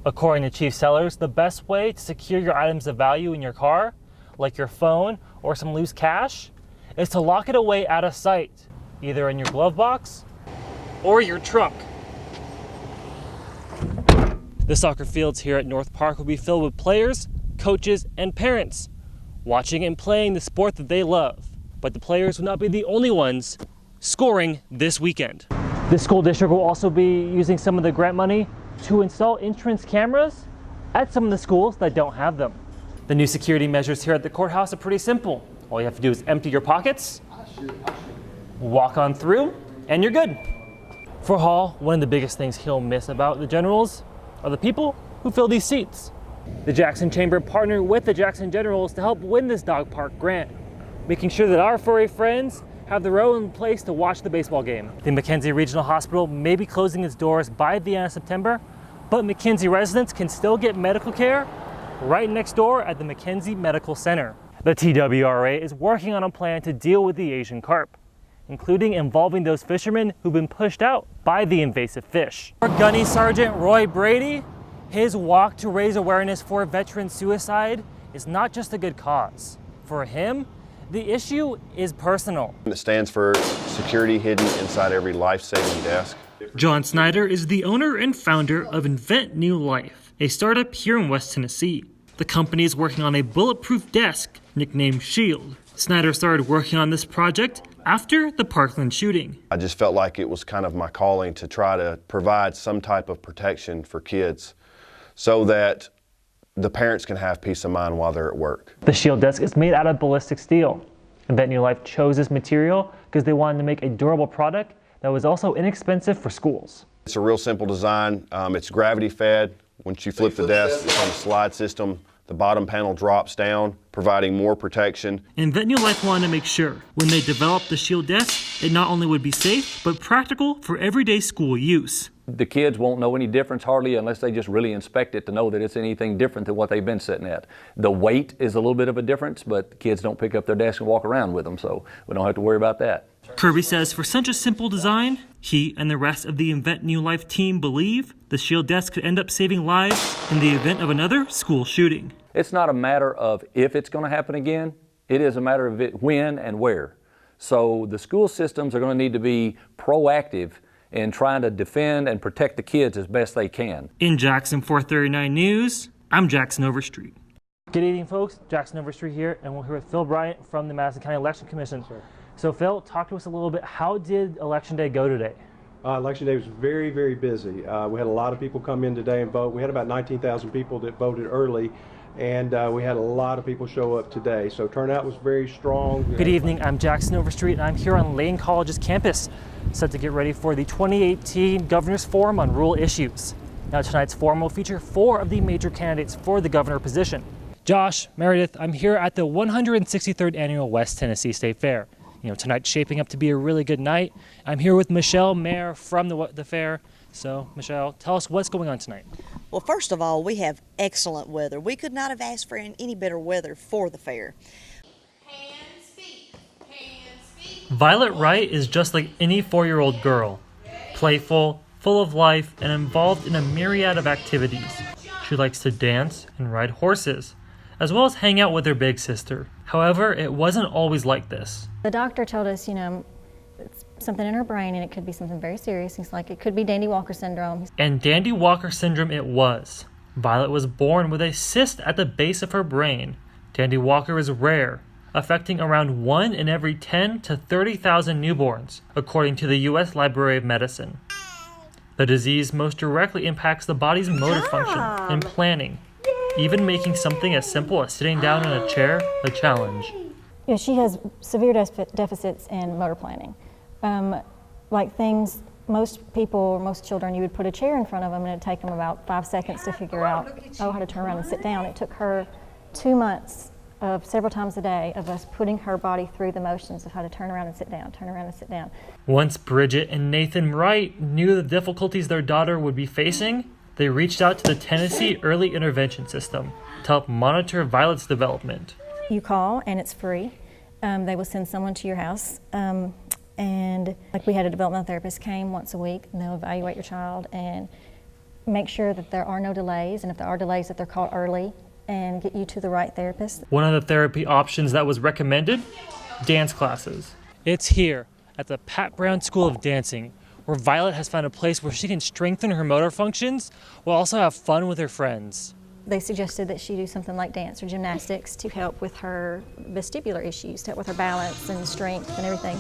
According to Chief Sellers, the best way to secure your items of value in your car, like your phone or some loose cash, is to lock it away out of sight, either in your glove box or your trunk. The soccer fields here at North Park will be filled with players, coaches, and parents watching and playing the sport that they love. But the players will not be the only ones scoring this weekend. The school district will also be using some of the grant money to install entrance cameras at some of the schools that don't have them. The new security measures here at the courthouse are pretty simple. All you have to do is empty your pockets, walk on through, and you're good. For Hall, one of the biggest things he'll miss about the Generals are the people who fill these seats. The Jackson Chamber partnered with the Jackson Generals to help win this dog park grant, making sure that our furry friends have their own place to watch the baseball game. The McKenzie Regional Hospital may be closing its doors by the end of September, but McKenzie residents can still get medical care right next door at the McKenzie Medical Center. The TWRA is working on a plan to deal with the Asian carp, including involving those fishermen who've been pushed out by the invasive fish. Our Gunny Sergeant Roy Brady, his walk to raise awareness for veteran suicide is not just a good cause. For him, the issue is personal. It stands for security hidden inside every life-saving desk. John Snyder is the owner and founder of Invent New Life, a startup here in West Tennessee. The company is working on a bulletproof desk nicknamed Shield. Snyder started working on this project after the Parkland shooting. I just felt like it was kind of my calling to try to provide some type of protection for kids so that the parents can have peace of mind while they're at work. The Shield desk is made out of ballistic steel. Invent New Life chose this material because they wanted to make a durable product that was also inexpensive for schools. It's a real simple design. It's gravity fed. Once you flip the desk, it's on a slide system. The bottom panel drops down, providing more protection. Invent New Life wanted to make sure when they developed the Shield desk, it not only would be safe, but practical for everyday school use. The kids won't know any difference hardly unless they just really inspect it to know that it's anything different than what they've been sitting at. The weight is a little bit of a difference, but kids don't pick up their desk and walk around with them, so we don't have to worry about that. Kirby says for such a simple design, he and the rest of the Invent New Life team believe the Shield desk could end up saving lives in the event of another school shooting. It's not a matter of if it's going to happen again, it is a matter of when and where. So the school systems are going to need to be proactive in trying to defend and protect the kids as best they can. In Jackson 439 News, I'm Jackson Overstreet. Good evening, folks. Jackson Overstreet here, and we're here with Phil Bryant from the Madison County Election Commission. Sure. So Phil, talk to us a little bit. How did Election Day go today? Election Day was very, very busy. We had a lot of people come in today and vote. We had about 19,000 people that voted early, and we had a lot of people show up today. So turnout was very strong. Good evening. I'm Jackson Overstreet, and I'm here on Lane College's campus, set to get ready for the 2018 Governor's Forum on Rural Issues. Now, tonight's forum will feature 4 of the major candidates for the governor position. Josh, Meredith, I'm here at the 163rd Annual West Tennessee State Fair. You know, tonight's shaping up to be a really good night. I'm here with Michelle Mayer from the fair. So, Michelle, tell us what's going on tonight. Well, first of all, we have excellent weather. We could not have asked for any better weather for the fair. Hands, feet. Hands, feet. Violet Wright is just like any 4-year-old girl. Playful, full of life, and involved in a myriad of activities. She likes to dance and ride horses, as well as hang out with her big sister. However, it wasn't always like this. The doctor told us, you know, it's something in her brain and it could be something very serious. He's like, it could be Dandy Walker syndrome. And Dandy Walker syndrome it was. Violet was born with a cyst at the base of her brain. Dandy Walker is rare, affecting around 1 in every 10 to 30,000 newborns, according to the U.S. Library of Medicine. The disease most directly impacts the body's motor function and planning, even making something as simple as sitting down in a chair a challenge. You know, she has severe deficits in motor planning. Like things, most people, most children, you would put a chair in front of them and it'd take them about 5 seconds to figure out, how to turn around and sit down. It took her 2 months of several times a day of us putting her body through the motions of how to turn around and sit down, turn around and sit down. Once Bridget and Nathan Wright knew the difficulties their daughter would be facing, they reached out to the Tennessee Early Intervention System to help monitor Violet's development. You call and it's free. They will send someone to your house. And like we had a developmental therapist came once a week and they'll evaluate your child and make sure that there are no delays, and if there are delays that they're caught early and get you to the right therapist. One of the therapy options that was recommended, dance classes. It's here at the Pat Brown School of Dancing, where Violet has found a place where she can strengthen her motor functions while also have fun with her friends. They suggested that she do something like dance or gymnastics to help with her vestibular issues, to help with her balance and strength and everything.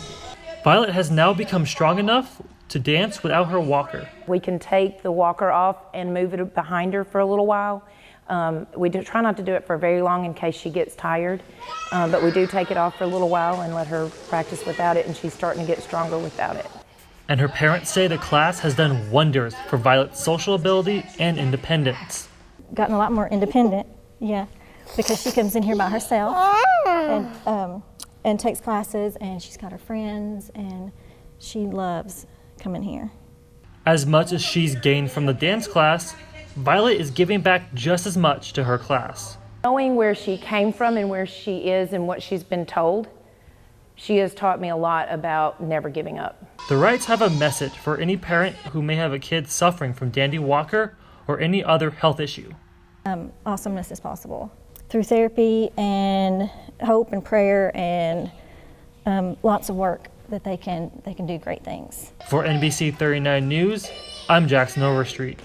Violet has now become strong enough to dance without her walker. We can take the walker off and move it behind her for a little while. We do try not to do it for very long in case she gets tired, but we do take it off for a little while and let her practice without it, and she's starting to get stronger without it. And her parents say the class has done wonders for Violet's social ability and independence. Gotten a lot more independent, yeah, because she comes in here by herself and takes classes, and she's got her friends, and she loves coming here. As much as she's gained from the dance class, Violet is giving back just as much to her class. Knowing where she came from and where she is and what she's been told, she has taught me a lot about never giving up. The Wrights have a message for any parent who may have a kid suffering from Dandy Walker or any other health issue. Awesomeness is possible through therapy and hope and prayer and lots of work that they can do great things. For NBC 39 News, I'm Jackson Overstreet.